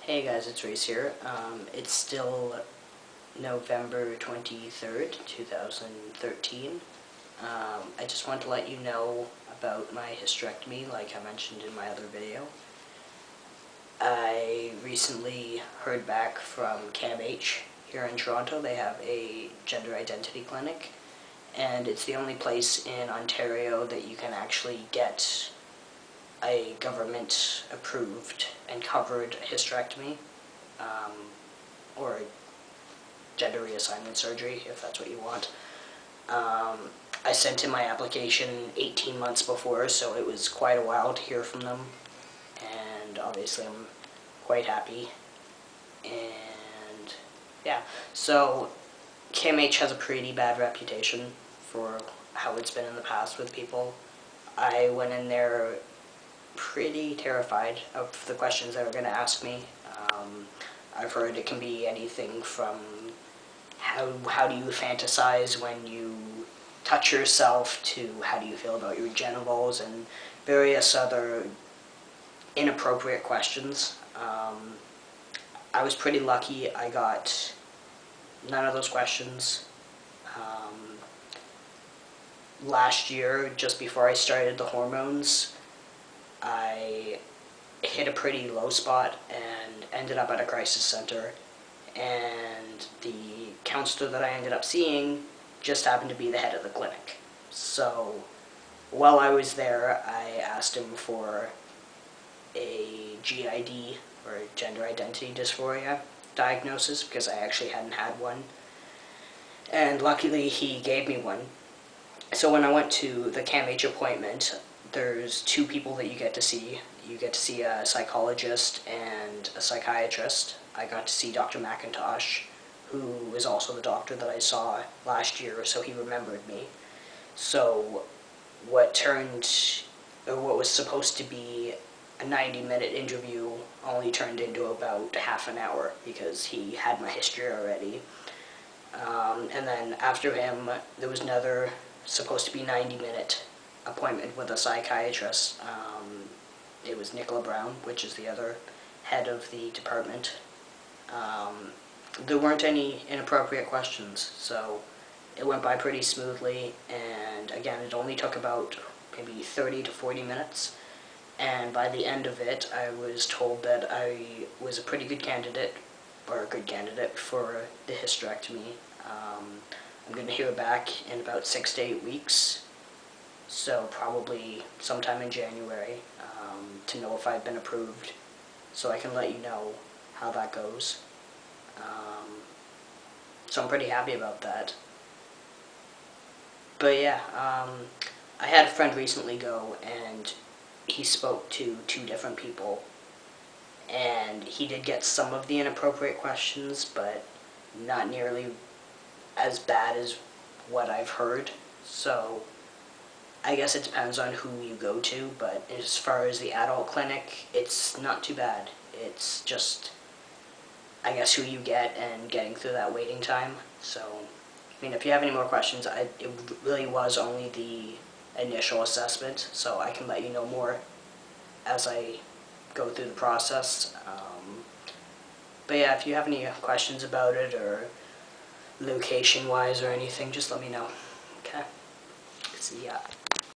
Hey guys, it's Reese here. It's still November 23rd, 2013. I just want to let you know about my hysterectomy, like I mentioned in my other video. I recently heard back from CAMH here in Toronto. They have a gender identity clinic, and it's the only place in Ontario that you can actually get a government-approved and covered hysterectomy, or gender reassignment surgery, if that's what you want. I sent in my application 18 months before, so it was quite a while to hear from them, and obviously I'm quite happy. And yeah, so CAMH has a pretty bad reputation for how it's been in the past with people. I went in there pretty terrified of the questions they were going to ask me. I've heard it can be anything from how do you fantasize when you touch yourself to how do you feel about your genitals and various other inappropriate questions. I was pretty lucky. I got none of those questions. Last year, just before I started the hormones, I hit a pretty low spot and ended up at a crisis center, and the counselor that I ended up seeing just happened to be the head of the clinic. So while I was there, I asked him for a GID, or gender identity dysphoria diagnosis, because I actually hadn't had one, and luckily he gave me one. So when I went to the CAMH appointment, there's two people that you get to see. You get to see a psychologist and a psychiatrist. I got to see Dr. McIntosh, who is also the doctor that I saw last year, so he remembered me. So what was supposed to be a 90-minute interview only turned into about half an hour because he had my history already. And then after him, there was another supposed to be 90-minute appointment with a psychiatrist. It was Nicola Brown, which is the other head of the department. There weren't any inappropriate questions, so it went by pretty smoothly, and again, it only took about maybe 30 to 40 minutes, and by the end of it, I was told that I was a pretty good candidate, or a good candidate for the hysterectomy. I'm going to hear back in about 6 to 8 weeks, so probably sometime in January, to know if I've been approved, so I can let you know how that goes. So I'm pretty happy about that. But yeah, I had a friend recently go, and he spoke to 2 different people, and he did get some of the inappropriate questions, but not nearly as bad as what I've heard. So I guess it depends on who you go to, but as far as the adult clinic, it's not too bad. It's just, I guess, who you get and getting through that waiting time. So, I mean, if you have any more questions, it really was only the initial assessment, so I can let you know more as I go through the process. But yeah, if you have any questions about it, or location-wise or anything, just let me know. Okay? See ya.